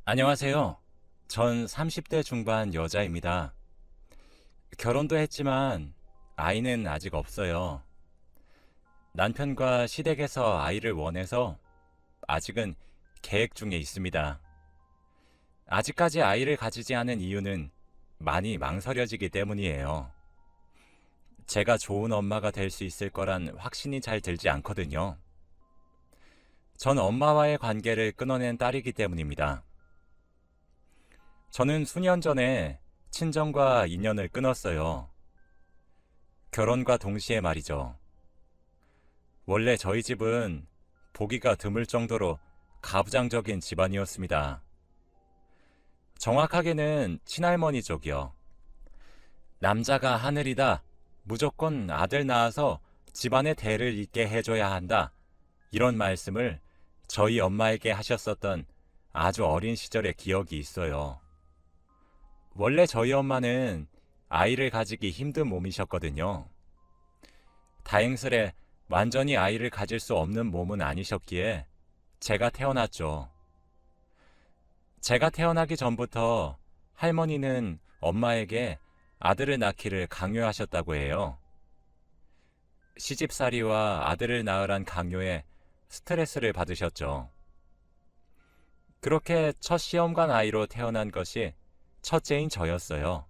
안녕하세요. 전 30대 중반 여자입니다. 결혼도 했지만 아이는 아직 없어요. 남편과 시댁에서 아이를 원해서 아직은 계획 중에 있습니다. 아직까지 아이를 가지지 않은 이유는 많이 망설여지기 때문이에요. 제가 좋은 엄마가 될 수 있을 거란 확신이 잘 들지 않거든요. 전 엄마와의 관계를 끊어낸 딸이기 때문입니다. 저는 수년 전에 친정과 인연을 끊었어요. 결혼과 동시에 말이죠. 원래 저희 집은 보기가 드물 정도로 가부장적인 집안이었습니다. 정확하게는 친할머니 쪽이요. 남자가 하늘이다. 무조건 아들 낳아서 집안의 대를 잇게 해줘야 한다. 이런 말씀을 저희 엄마에게 하셨었던 아주 어린 시절의 기억이 있어요. 원래 저희 엄마는 아이를 가지기 힘든 몸이셨거든요. 다행스레 완전히 아이를 가질 수 없는 몸은 아니셨기에 제가 태어났죠. 제가 태어나기 전부터 할머니는 엄마에게 아들을 낳기를 강요하셨다고 해요. 시집살이와 아들을 낳으란 강요에 스트레스를 받으셨죠. 그렇게 첫 시험관 아이로 태어난 것이 첫째인 저였어요.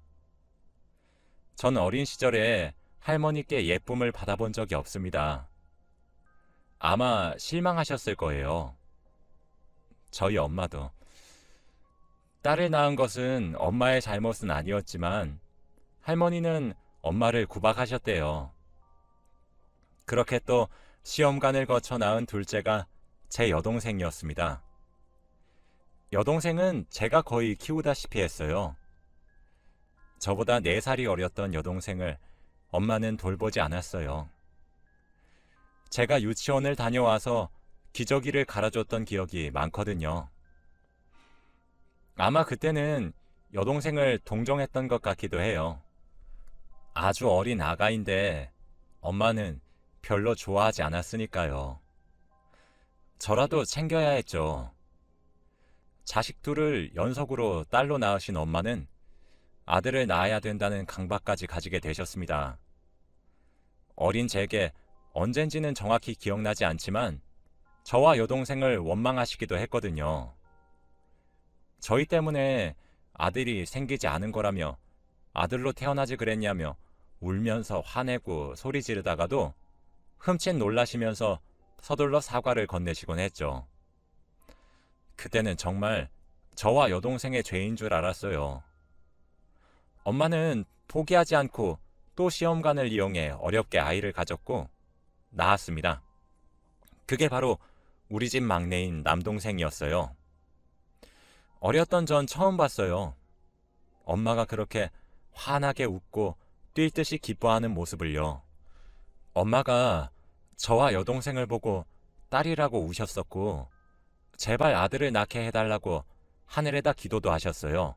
전 어린 시절에 할머니께 예쁨을 받아본 적이 없습니다. 아마 실망하셨을 거예요. 저희 엄마도. 딸을 낳은 것은 엄마의 잘못은 아니었지만 할머니는 엄마를 구박하셨대요. 그렇게 또 시험관을 거쳐 낳은 둘째가 제 여동생이었습니다. 여동생은 제가 거의 키우다시피 했어요. 저보다 4살이 어렸던 여동생을 엄마는 돌보지 않았어요. 제가 유치원을 다녀와서 기저귀를 갈아줬던 기억이 많거든요. 아마 그때는 여동생을 동정했던 것 같기도 해요. 아주 어린 아가인데 엄마는 별로 좋아하지 않았으니까요. 저라도 챙겨야 했죠. 자식 둘을 연속으로 딸로 낳으신 엄마는 아들을 낳아야 된다는 강박까지 가지게 되셨습니다. 어린 제게 언젠지는 정확히 기억나지 않지만 저와 여동생을 원망하시기도 했거든요. 저희 때문에 아들이 생기지 않은 거라며 아들로 태어나지 그랬냐며 울면서 화내고 소리 지르다가도 흠칫 놀라시면서 서둘러 사과를 건네시곤 했죠. 그때는 정말 저와 여동생의 죄인 줄 알았어요. 엄마는 포기하지 않고 또 시험관을 이용해 어렵게 아이를 가졌고 낳았습니다. 그게 바로 우리 집 막내인 남동생이었어요. 어렸던 전 처음 봤어요. 엄마가 그렇게 환하게 웃고 뛸 듯이 기뻐하는 모습을요. 엄마가 저와 여동생을 보고 딸이라고 우셨었고 제발 아들을 낳게 해달라고 하늘에다 기도도 하셨어요.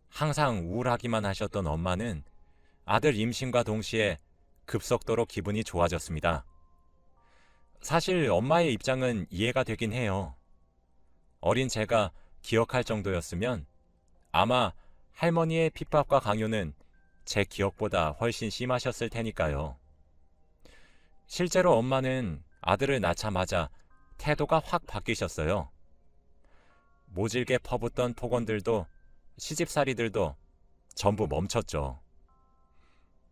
항상 우울하기만 하셨던 엄마는 아들 임신과 동시에 급속도로 기분이 좋아졌습니다. 사실 엄마의 입장은 이해가 되긴 해요. 어린 제가 기억할 정도였으면 아마 할머니의 핍박과 강요는 제 기억보다 훨씬 심하셨을 테니까요. 실제로 엄마는 아들을 낳자마자 태도가 확 바뀌셨어요. 모질게 퍼붓던 폭언들도 시집살이들도 전부 멈췄죠.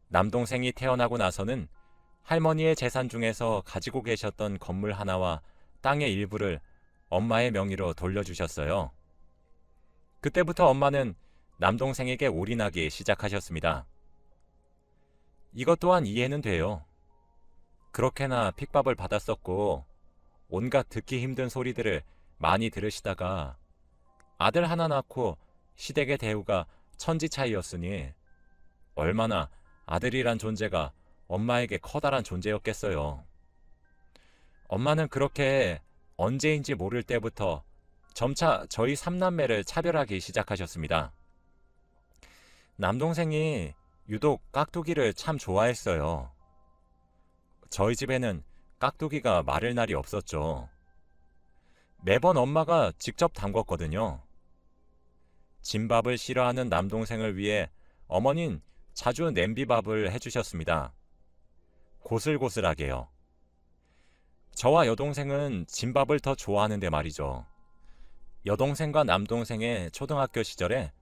남동생이 태어나고 나서는 할머니의 재산 중에서 가지고 계셨던 건물 하나와 땅의 일부를 엄마의 명의로 돌려주셨어요. 그때부터 엄마는 남동생에게 올인하기 시작하셨습니다. 이것 또한 이해는 돼요. 그렇게나 픽밥을 받았었고 온갖 듣기 힘든 소리들을 많이 들으시다가 아들 하나 낳고 시댁의 대우가 천지 차이였으니 얼마나 아들이란 존재가 엄마에게 커다란 존재였겠어요. 엄마는 그렇게 언제인지 모를 때부터 점차 저희 삼남매를 차별하기 시작하셨습니다. 남동생이 유독 깍두기를 참 좋아했어요. 저희 집에는 깍두기가 마를 날이 없었죠. 매번 엄마가 직접 담궜거든요. 진밥을 싫어하는 남동생을 위해 어머닌 자주 냄비밥을 해주셨습니다. 고슬고슬하게요. 저와 여동생은 진밥을 더 좋아하는데 말이죠. 여동생과 남동생의 초등학교 시절에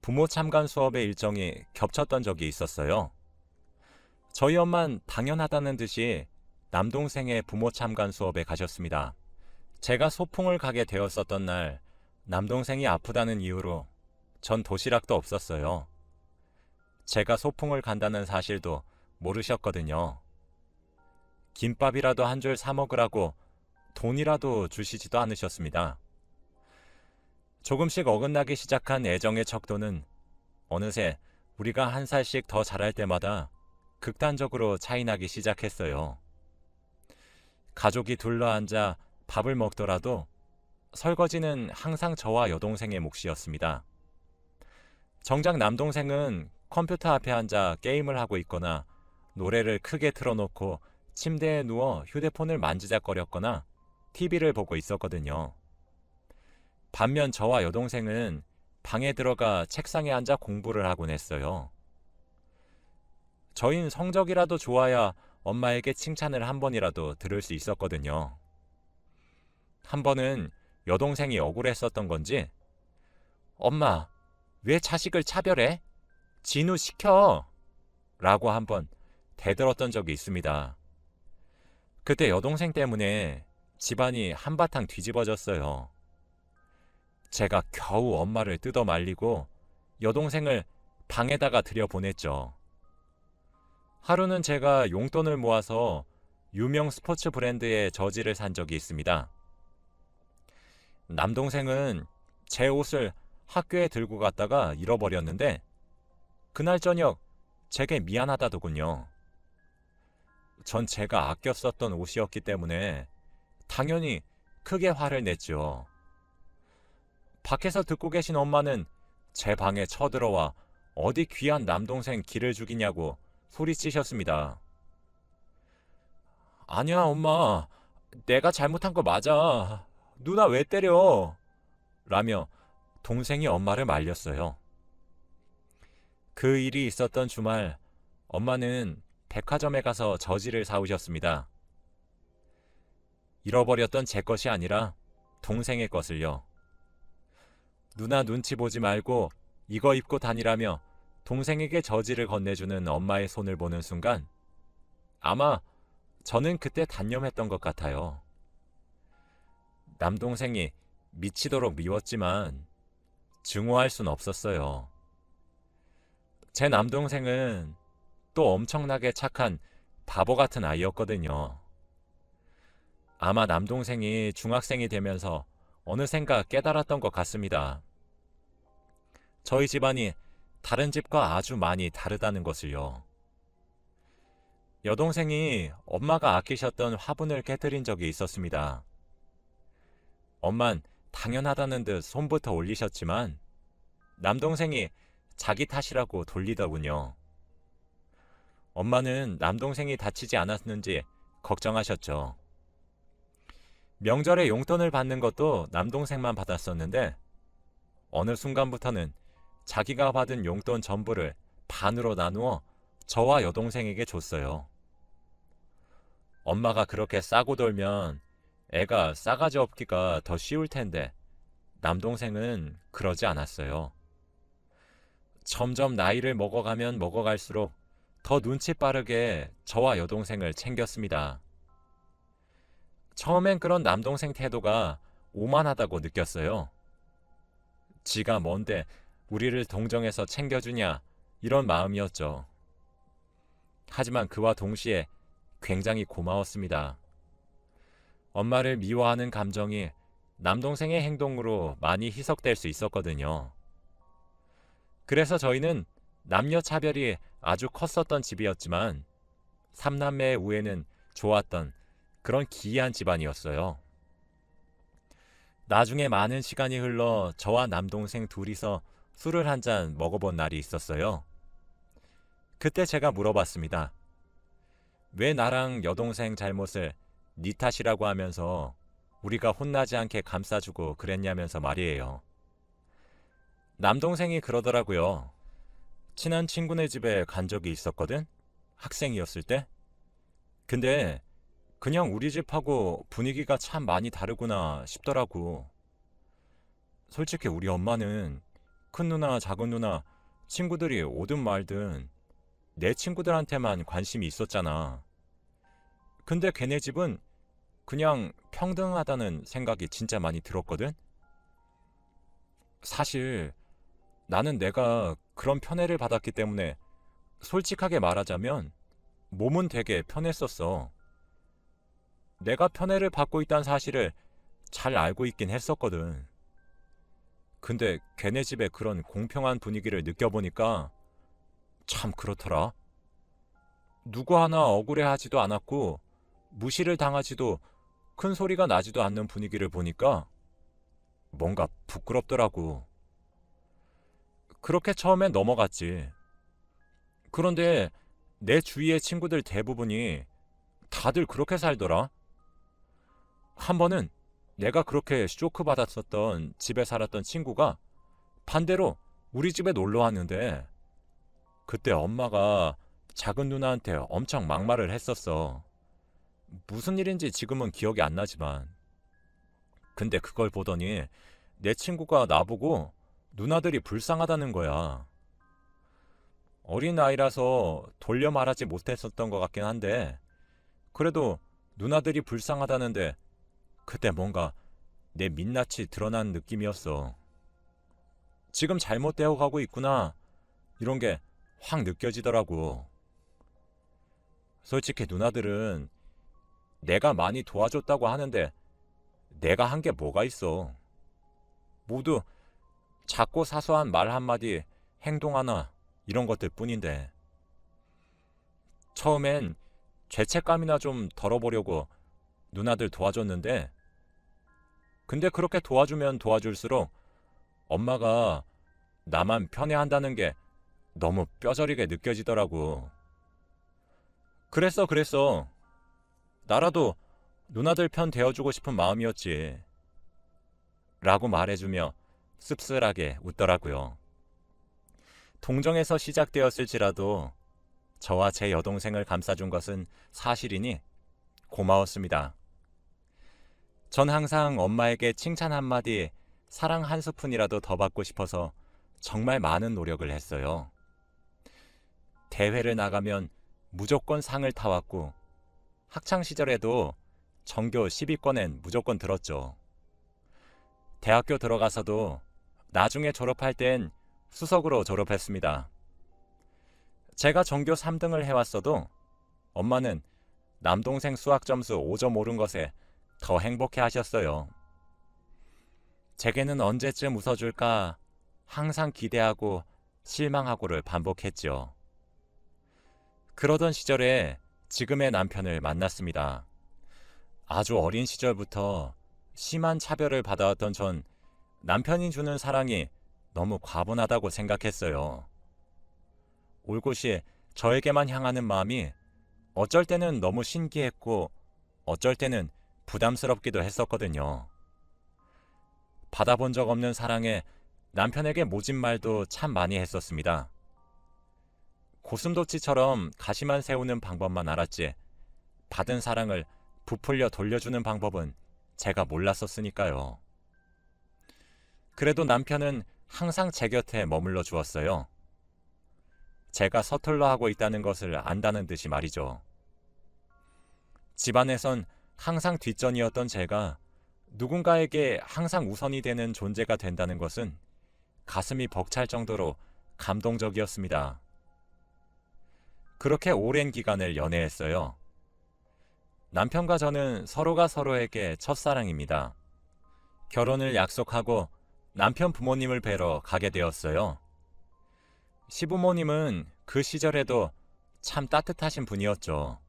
부모 참관 수업의 일정이 겹쳤던 적이 있었어요. 저희 엄만 당연하다는 듯이 남동생의 부모 참관 수업에 가셨습니다. 제가 소풍을 가게 되었었던 날 남동생이 아프다는 이유로 전 도시락도 없었어요. 제가 소풍을 간다는 사실도 모르셨거든요. 김밥이라도 한 줄 사 먹으라고 돈이라도 주시지도 않으셨습니다. 조금씩 어긋나기 시작한 애정의 척도는 어느새 우리가 한 살씩 더 자랄 때마다 극단적으로 차이나기 시작했어요. 가족이 둘러앉아 밥을 먹더라도 설거지는 항상 저와 여동생의 몫이었습니다. 정작 남동생은 컴퓨터 앞에 앉아 게임을 하고 있거나 노래를 크게 틀어놓고 침대에 누워 휴대폰을 만지작거렸거나 TV를 보고 있었거든요. 반면 저와 여동생은 방에 들어가 책상에 앉아 공부를 하곤 했어요. 저흰 성적이라도 좋아야 엄마에게 칭찬을 한 번이라도 들을 수 있었거든요. 한 번은 여동생이 억울했었던 건지 엄마, 왜 자식을 차별해? 진우 시켜! 라고 한번 대들었던 적이 있습니다. 그때 여동생 때문에 집안이 한바탕 뒤집어졌어요. 제가 겨우 엄마를 뜯어 말리고 여동생을 방에다가 들여보냈죠. 하루는 제가 용돈을 모아서 유명 스포츠 브랜드의 저지를 산 적이 있습니다. 남동생은 제 옷을 학교에 들고 갔다가 잃어버렸는데 그날 저녁 제게 미안하다더군요. 전 제가 아껴 썼던 옷이었기 때문에 당연히 크게 화를 냈죠. 밖에서 듣고 계신 엄마는 제 방에 쳐들어와 어디 귀한 남동생 기를 죽이냐고 소리치셨습니다. 아니야, 엄마. 내가 잘못한 거 맞아. 누나 왜 때려? 라며 동생이 엄마를 말렸어요. 그 일이 있었던 주말, 엄마는 백화점에 가서 저지를 사오셨습니다. 잃어버렸던 제 것이 아니라 동생의 것을요. 누나 눈치 보지 말고 이거 입고 다니라며 동생에게 저지를 건네주는 엄마의 손을 보는 순간 아마 저는 그때 단념했던 것 같아요. 남동생이 미치도록 미웠지만 증오할 순 없었어요. 제 남동생은 또 엄청나게 착한 바보 같은 아이였거든요. 아마 남동생이 중학생이 되면서 어느샌가 깨달았던 것 같습니다. 저희 집안이 다른 집과 아주 많이 다르다는 것을요. 여동생이 엄마가 아끼셨던 화분을 깨뜨린 적이 있었습니다. 엄만 당연하다는 듯 손부터 올리셨지만 남동생이 자기 탓이라고 돌리더군요. 엄마는 남동생이 다치지 않았는지 걱정하셨죠. 명절에 용돈을 받는 것도 남동생만 받았었는데 어느 순간부터는 자기가 받은 용돈 전부를 반으로 나누어 저와 여동생에게 줬어요. 엄마가 그렇게 싸고 돌면 애가 싸가지 없기가 더 쉬울 텐데 남동생은 그러지 않았어요. 점점 나이를 먹어가면 먹어갈수록 더 눈치 빠르게 저와 여동생을 챙겼습니다. 처음엔 그런 남동생 태도가 오만하다고 느꼈어요. 지가 뭔데 우리를 동정해서 챙겨주냐 이런 마음이었죠. 하지만 그와 동시에 굉장히 고마웠습니다. 엄마를 미워하는 감정이 남동생의 행동으로 많이 희석될 수 있었거든요. 그래서 저희는 남녀 차별이 아주 컸었던 집이었지만 삼남매의 우애는 좋았던 그런 기이한 집안이었어요. 나중에 많은 시간이 흘러 저와 남동생 둘이서 술을 한 잔 먹어본 날이 있었어요. 그때 제가 물어봤습니다. 왜 나랑 여동생 잘못을 네 탓이라고 하면서 우리가 혼나지 않게 감싸주고 그랬냐면서 말이에요. 남동생이 그러더라고요. 친한 친구네 집에 간 적이 있었거든? 학생이었을 때? 근데 그냥 우리 집하고 분위기가 참 많이 다르구나 싶더라고. 솔직히 우리 엄마는 큰 누나, 작은 누나, 친구들이 오든 말든 내 친구들한테만 관심이 있었잖아. 근데 걔네 집은 그냥 평등하다는 생각이 진짜 많이 들었거든? 사실 나는 내가 그런 편애를 받았기 때문에 솔직하게 말하자면 몸은 되게 편했었어. 내가 편애를 받고 있다는 사실을 잘 알고 있긴 했었거든. 근데 걔네 집에 그런 공평한 분위기를 느껴보니까 참 그렇더라. 누구 하나 억울해하지도 않았고 무시를 당하지도 큰 소리가 나지도 않는 분위기를 보니까 뭔가 부끄럽더라고. 그렇게 처음엔 넘어갔지. 그런데 내 주위의 친구들 대부분이 다들 그렇게 살더라. 한 번은 내가 그렇게 쇼크 받았었던 집에 살았던 친구가 반대로 우리 집에 놀러 왔는데 그때 엄마가 작은 누나한테 엄청 막말을 했었어. 무슨 일인지 지금은 기억이 안 나지만. 근데 그걸 보더니 내 친구가 나보고 누나들이 불쌍하다는 거야. 어린 아이라서 돌려 말하지 못했었던 것 같긴 한데 그래도 누나들이 불쌍하다는데 그때 뭔가 내 민낯이 드러난 느낌이었어. 지금 잘못되어 가고 있구나. 이런 게 확 느껴지더라고. 솔직히 누나들은 내가 많이 도와줬다고 하는데 내가 한 게 뭐가 있어. 모두 작고 사소한 말 한마디, 행동 하나 이런 것들 뿐인데. 처음엔 죄책감이나 좀 덜어보려고 누나들 도와줬는데 근데 그렇게 도와주면 도와줄수록 엄마가 나만 편애한다는 게 너무 뼈저리게 느껴지더라고. 그랬어. 나라도 누나들 편 되어주고 싶은 마음이었지. 라고 말해주며 씁쓸하게 웃더라고요. 동정에서 시작되었을지라도 저와 제 여동생을 감싸준 것은 사실이니 고마웠습니다. 전 항상 엄마에게 칭찬 한마디, 사랑 한 스푼이라도 더 받고 싶어서 정말 많은 노력을 했어요. 대회를 나가면 무조건 상을 타왔고 학창 시절에도 전교 10위권엔 무조건 들었죠. 대학교 들어가서도 나중에 졸업할 땐 수석으로 졸업했습니다. 제가 전교 3등을 해왔어도 엄마는 남동생 수학 점수 5점 오른 것에 더 행복해 하셨어요. 제게는 언제쯤 웃어줄까 항상 기대하고 실망하고를 반복했죠. 그러던 시절에 지금의 남편을 만났습니다. 아주 어린 시절부터 심한 차별을 받아왔던 전 남편이 주는 사랑이 너무 과분하다고 생각했어요. 올곧이 저에게만 향하는 마음이 어쩔 때는 너무 신기했고 어쩔 때는 부담스럽기도 했었거든요. 받아본 적 없는 사랑에 남편에게 모진 말도 참 많이 했었습니다. 고슴도치처럼 가시만 세우는 방법만 알았지 받은 사랑을 부풀려 돌려주는 방법은 제가 몰랐었으니까요. 그래도 남편은 항상 제 곁에 머물러 주었어요. 제가 서툴러 하고 있다는 것을 안다는 듯이 말이죠. 집안에선 항상 뒷전이었던 제가 누군가에게 항상 우선이 되는 존재가 된다는 것은 가슴이 벅찰 정도로 감동적이었습니다. 그렇게 오랜 기간을 연애했어요. 남편과 저는 서로가 서로에게 첫사랑입니다. 결혼을 약속하고 남편 부모님을 뵈러 가게 되었어요. 시부모님은 그 시절에도 참 따뜻하신 분이었죠.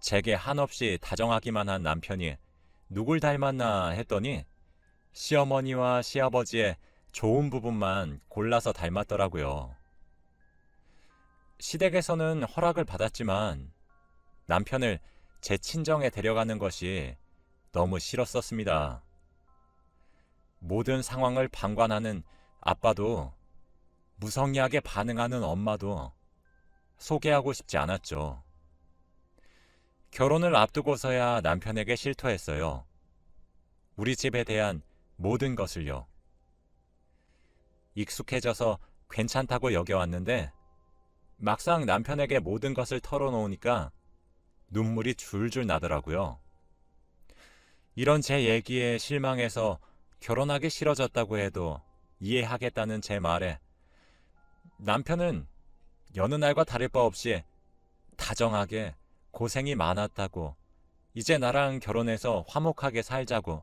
제게 한없이 다정하기만 한 남편이 누굴 닮았나 했더니 시어머니와 시아버지의 좋은 부분만 골라서 닮았더라고요. 시댁에서는 허락을 받았지만 남편을 제 친정에 데려가는 것이 너무 싫었었습니다. 모든 상황을 방관하는 아빠도 무성의하게 반응하는 엄마도 소개하고 싶지 않았죠. 결혼을 앞두고서야 남편에게 실토했어요. 우리 집에 대한 모든 것을요. 익숙해져서 괜찮다고 여겨왔는데 막상 남편에게 모든 것을 털어놓으니까 눈물이 줄줄 나더라고요. 이런 제 얘기에 실망해서 결혼하기 싫어졌다고 해도 이해하겠다는 제 말에 남편은 여느 날과 다를 바 없이 다정하게 고생이 많았다고, 이제 나랑 결혼해서 화목하게 살자고,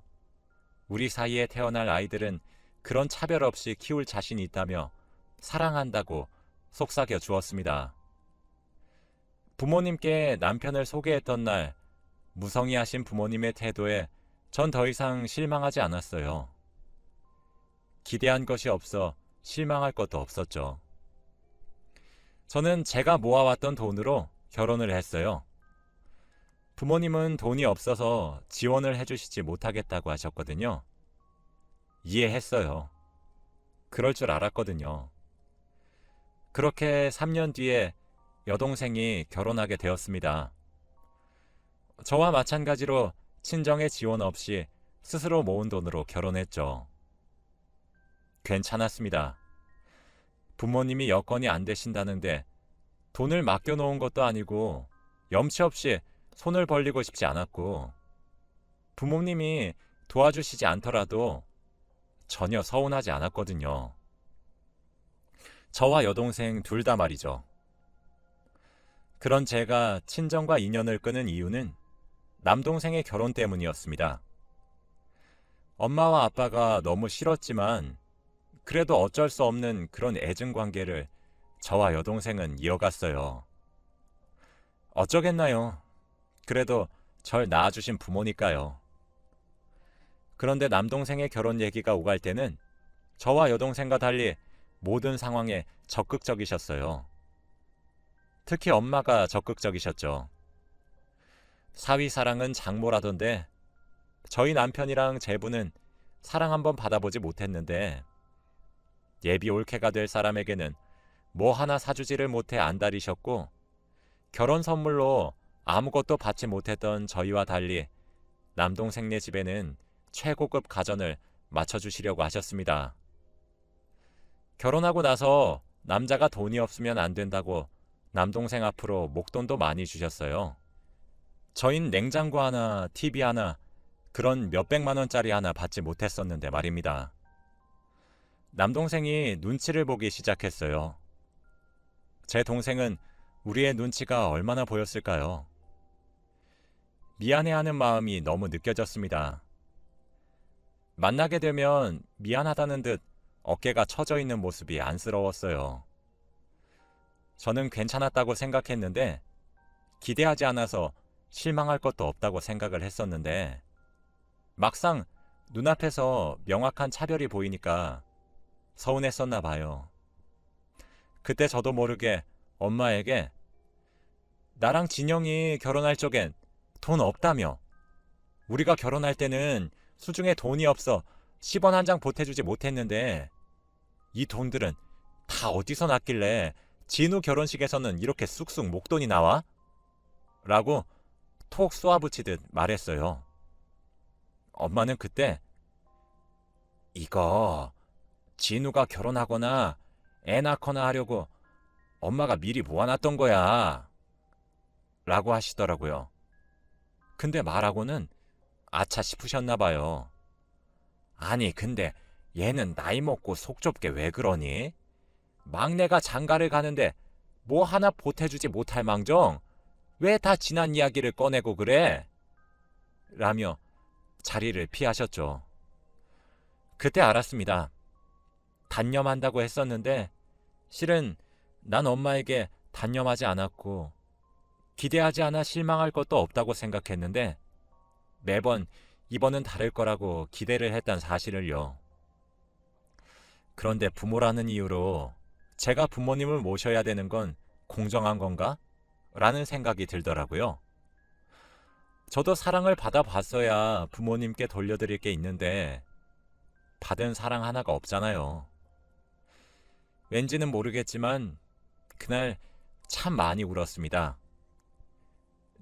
우리 사이에 태어날 아이들은 그런 차별 없이 키울 자신이 있다며 사랑한다고 속삭여 주었습니다. 부모님께 남편을 소개했던 날 무성의하신 부모님의 태도에 전 더 이상 실망하지 않았어요. 기대한 것이 없어 실망할 것도 없었죠. 저는 제가 모아왔던 돈으로 결혼을 했어요. 부모님은 돈이 없어서 지원을 해주시지 못하겠다고 하셨거든요. 이해했어요. 그럴 줄 알았거든요. 그렇게 3년 뒤에 여동생이 결혼하게 되었습니다. 저와 마찬가지로 친정의 지원 없이 스스로 모은 돈으로 결혼했죠. 괜찮았습니다. 부모님이 여건이 안 되신다는데 돈을 맡겨놓은 것도 아니고 염치 없이 손을 벌리고 싶지 않았고, 부모님이 도와주시지 않더라도 전혀 서운하지 않았거든요. 저와 여동생 둘 다 말이죠. 그런 제가 친정과 인연을 끄는 이유는 남동생의 결혼 때문이었습니다. 엄마와 아빠가 너무 싫었지만 그래도 어쩔 수 없는 그런 애증 관계를 저와 여동생은 이어갔어요. 어쩌겠나요? 그래도 절 낳아주신 부모니까요. 그런데 남동생의 결혼 얘기가 오갈 때는 저와 여동생과 달리 모든 상황에 적극적이셨어요. 특히 엄마가 적극적이셨죠. 사위 사랑은 장모라던데 저희 남편이랑 제부는 사랑 한번 받아보지 못했는데 예비 올케가 될 사람에게는 뭐 하나 사주지를 못해 안달이셨고, 결혼 선물로 아무것도 받지 못했던 저희와 달리 남동생네 집에는 최고급 가전을 맞춰주시려고 하셨습니다. 결혼하고 나서 남자가 돈이 없으면 안 된다고 남동생 앞으로 목돈도 많이 주셨어요. 저흰 냉장고 하나, TV 하나, 그런 몇백만 원짜리 하나 받지 못했었는데 말입니다. 남동생이 눈치를 보기 시작했어요. 제 동생은 우리의 눈치가 얼마나 보였을까요? 미안해하는 마음이 너무 느껴졌습니다. 만나게 되면 미안하다는 듯 어깨가 처져 있는 모습이 안쓰러웠어요. 저는 괜찮았다고 생각했는데 기대하지 않아서 실망할 것도 없다고 생각을 했었는데 막상 눈앞에서 명확한 차별이 보이니까 서운했었나 봐요. 그때 저도 모르게 엄마에게 나랑 진영이 결혼할 적엔 돈 없다며, 우리가 결혼할 때는 수중에 돈이 없어 10원 한 장 보태주지 못했는데 이 돈들은 다 어디서 났길래 진우 결혼식에서는 이렇게 쑥쑥 목돈이 나와? 라고 톡 쏘아붙이듯 말했어요. 엄마는 그때 이거 진우가 결혼하거나 애 낳거나 하려고 엄마가 미리 모아놨던 거야 라고 하시더라고요. 근데 말하고는 아차 싶으셨나 봐요. 아니 근데 얘는 나이 먹고 속 좁게 왜 그러니? 막내가 장가를 가는데 뭐 하나 보태주지 못할 망정 왜 다 지난 이야기를 꺼내고 그래? 라며 자리를 피하셨죠. 그때 알았습니다. 단념한다고 했었는데 실은 난 엄마에게 단념하지 않았고 기대하지 않아 실망할 것도 없다고 생각했는데 매번 이번은 다를 거라고 기대를 했단 사실을요. 그런데 부모라는 이유로 제가 부모님을 모셔야 되는 건 공정한 건가? 라는 생각이 들더라고요. 저도 사랑을 받아봤어야 부모님께 돌려드릴 게 있는데 받은 사랑 하나가 없잖아요. 왠지는 모르겠지만 그날 참 많이 울었습니다.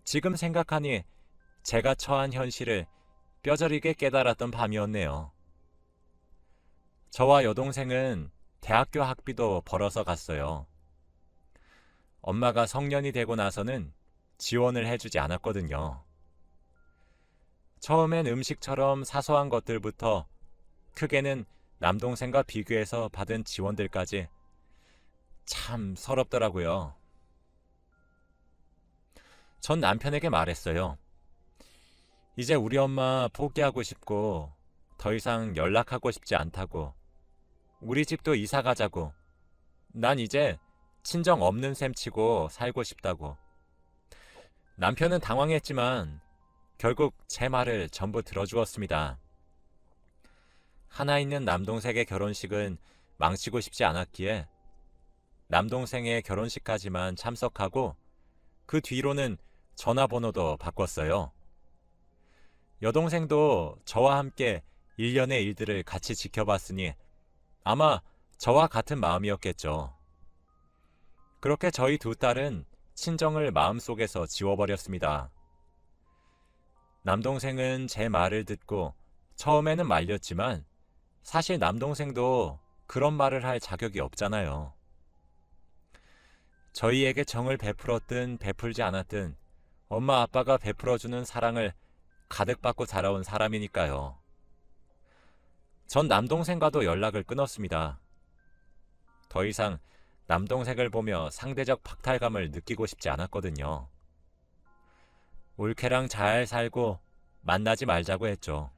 지금 생각하니 제가 처한 현실을 뼈저리게 깨달았던 밤이었네요. 저와 여동생은 대학교 학비도 벌어서 갔어요. 엄마가 성년이 되고 나서는 지원을 해주지 않았거든요. 처음엔 음식처럼 사소한 것들부터 크게는 남동생과 비교해서 받은 지원들까지 참 서럽더라고요. 전 남편에게 말했어요. 이제 우리 엄마 포기하고 싶고 더 이상 연락하고 싶지 않다고. 우리 집도 이사 가자고. 난 이제 친정 없는 셈 치고 살고 싶다고. 남편은 당황했지만 결국 제 말을 전부 들어주었습니다. 하나 있는 남동생의 결혼식은 망치고 싶지 않았기에 남동생의 결혼식까지만 참석하고 그 뒤로는 전화번호도 바꿨어요. 여동생도 저와 함께 일련의 일들을 같이 지켜봤으니 아마 저와 같은 마음이었겠죠. 그렇게 저희 두 딸은 친정을 마음속에서 지워버렸습니다. 남동생은 제 말을 듣고 처음에는 말렸지만 사실 남동생도 그런 말을 할 자격이 없잖아요. 저희에게 정을 베풀었든 베풀지 않았든 엄마 아빠가 베풀어주는 사랑을 가득 받고 자라온 사람이니까요. 전 남동생과도 연락을 끊었습니다. 더 이상 남동생을 보며 상대적 박탈감을 느끼고 싶지 않았거든요. 올케랑 잘 살고 만나지 말자고 했죠.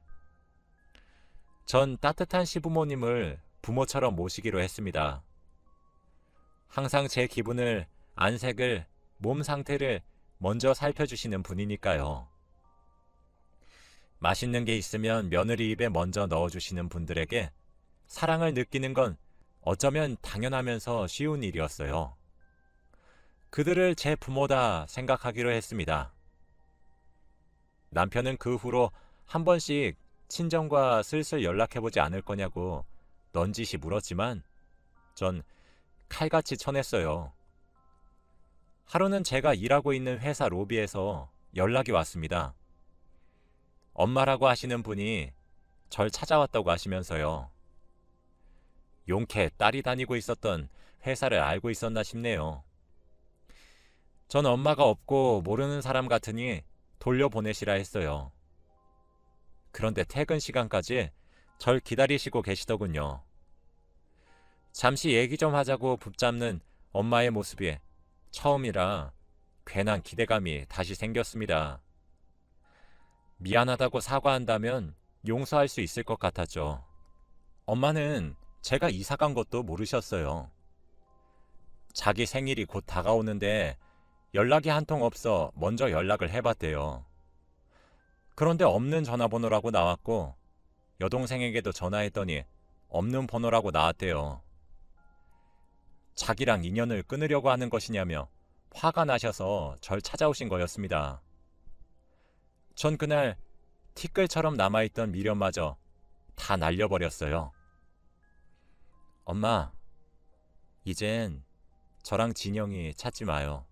전 따뜻한 시부모님을 부모처럼 모시기로 했습니다. 항상 제 기분을, 안색을, 몸 상태를 먼저 살펴주시는 분이니까요. 맛있는 게 있으면 며느리 입에 먼저 넣어주시는 분들에게 사랑을 느끼는 건 어쩌면 당연하면서 쉬운 일이었어요. 그들을 제 부모다 생각하기로 했습니다. 남편은 그 후로 한 번씩 친정과 슬슬 연락해보지 않을 거냐고 넌지시 물었지만 전 칼같이 쳐냈어요. 하루는 제가 일하고 있는 회사 로비에서 연락이 왔습니다. 엄마라고 하시는 분이 절 찾아왔다고 하시면서요. 용케 딸이 다니고 있었던 회사를 알고 있었나 싶네요. 전 엄마가 없고 모르는 사람 같으니 돌려보내시라 했어요. 그런데 퇴근 시간까지 절 기다리시고 계시더군요. 잠시 얘기 좀 하자고 붙잡는 엄마의 모습이 처음이라 괜한 기대감이 다시 생겼습니다. 미안하다고 사과한다면 용서할 수 있을 것 같았죠. 엄마는 제가 이사 간 것도 모르셨어요. 자기 생일이 곧 다가오는데 연락이 한 통 없어 먼저 연락을 해봤대요. 그런데 없는 전화번호라고 나왔고 여동생에게도 전화했더니 없는 번호라고 나왔대요. 자기랑 인연을 끊으려고 하는 것이냐며 화가 나셔서 절 찾아오신 거였습니다. 전 그날 티끌처럼 남아있던 미련마저 다 날려버렸어요. 엄마, 이젠 저랑 진영이 찾지 마요.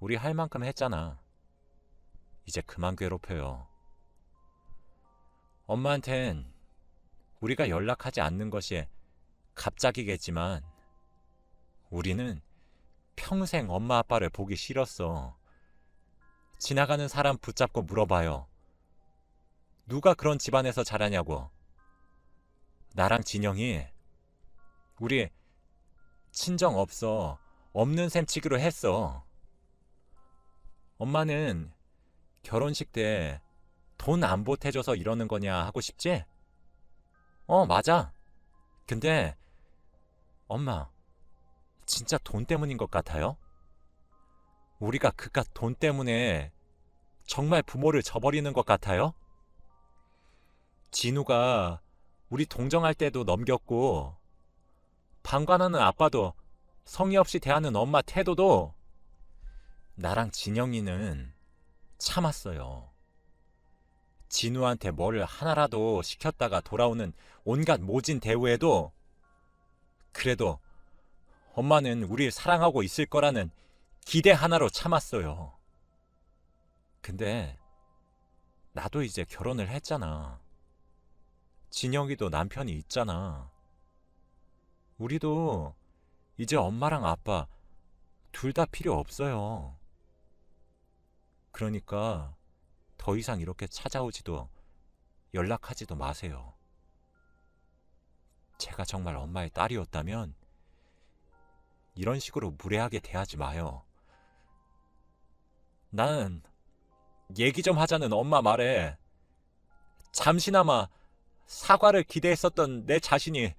우리 할 만큼 했잖아. 이제 그만 괴롭혀요. 엄마한텐 우리가 연락하지 않는 것이 갑작이겠지만 우리는 평생 엄마 아빠를 보기 싫었어. 지나가는 사람 붙잡고 물어봐요. 누가 그런 집안에서 자라냐고. 나랑 진영이 우리 친정 없어. 없는 셈 치기로 했어. 엄마는 결혼식 때 돈 안 보태줘서 이러는 거냐 하고 싶지? 맞아. 근데 엄마, 진짜 돈 때문인 것 같아요? 우리가 그깟 돈 때문에 정말 부모를 저버리는 것 같아요? 진우가 우리 동정할 때도 넘겼고 방관하는 아빠도 성의 없이 대하는 엄마 태도도 나랑 진영이는 참았어요. 진우한테 뭘 하나라도 시켰다가 돌아오는 온갖 모진 대우에도 그래도 엄마는 우릴 사랑하고 있을 거라는 기대 하나로 참았어요. 근데 나도 이제 결혼을 했잖아. 진영이도 남편이 있잖아. 우리도 이제 엄마랑 아빠 둘 다 필요 없어요. 그러니까 더 이상 이렇게 찾아오지도 연락하지도 마세요. 제가 정말 엄마의 딸이었다면 이런 식으로 무례하게 대하지 마요. 나는 얘기 좀 하자는 엄마 말에 잠시나마 사과를 기대했었던 내 자신이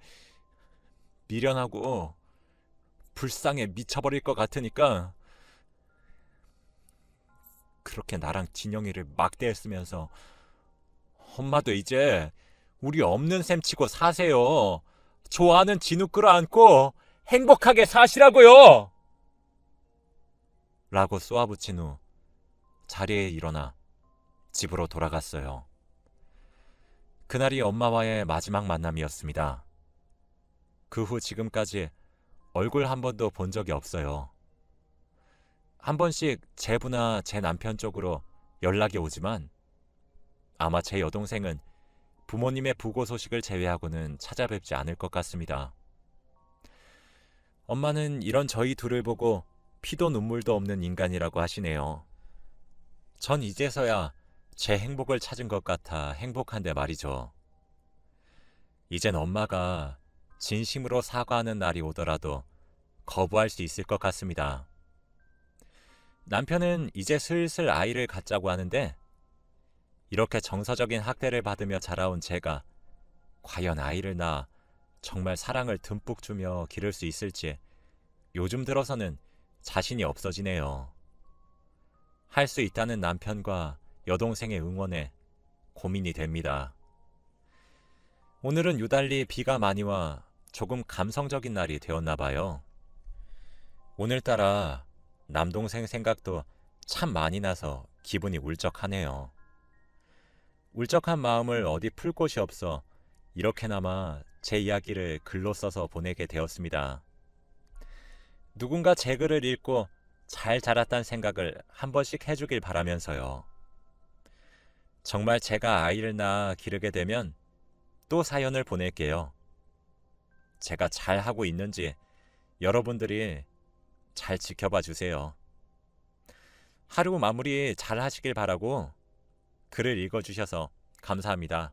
미련하고 불쌍해 미쳐버릴 것 같으니까 그렇게 나랑 진영이를 막대했으면서 엄마도 이제 우리 없는 셈 치고 사세요. 좋아하는 진우 끌어안고 행복하게 사시라고요. 라고 쏘아붙인 후 자리에 일어나 집으로 돌아갔어요. 그날이 엄마와의 마지막 만남이었습니다. 그 후 지금까지 얼굴 한 번도 본 적이 없어요. 한 번씩 제부나 제 남편 쪽으로 연락이 오지만 아마 제 여동생은 부모님의 부고 소식을 제외하고는 찾아뵙지 않을 것 같습니다. 엄마는 이런 저희 둘을 보고 피도 눈물도 없는 인간이라고 하시네요. 전 이제서야 제 행복을 찾은 것 같아 행복한데 말이죠. 이젠 엄마가 진심으로 사과하는 날이 오더라도 거부할 수 있을 것 같습니다. 남편은 이제 슬슬 아이를 갖자고 하는데 이렇게 정서적인 학대를 받으며 자라온 제가 과연 아이를 낳아 정말 사랑을 듬뿍 주며 기를 수 있을지 요즘 들어서는 자신이 없어지네요. 할 수 있다는 남편과 여동생의 응원에 고민이 됩니다. 오늘은 유달리 비가 많이 와 조금 감성적인 날이 되었나 봐요. 오늘따라 남동생 생각도 참 많이 나서 기분이 울적하네요. 울적한 마음을 어디 풀 곳이 없어 이렇게나마 제 이야기를 글로 써서 보내게 되었습니다. 누군가 제 글을 읽고 잘 자랐다는 생각을 한 번씩 해주길 바라면서요. 정말 제가 아이를 낳아 기르게 되면 또 사연을 보낼게요. 제가 잘하고 있는지 여러분들이 잘 지켜봐 주세요. 하루 마무리 잘 하시길 바라고 글을 읽어주셔서 감사합니다.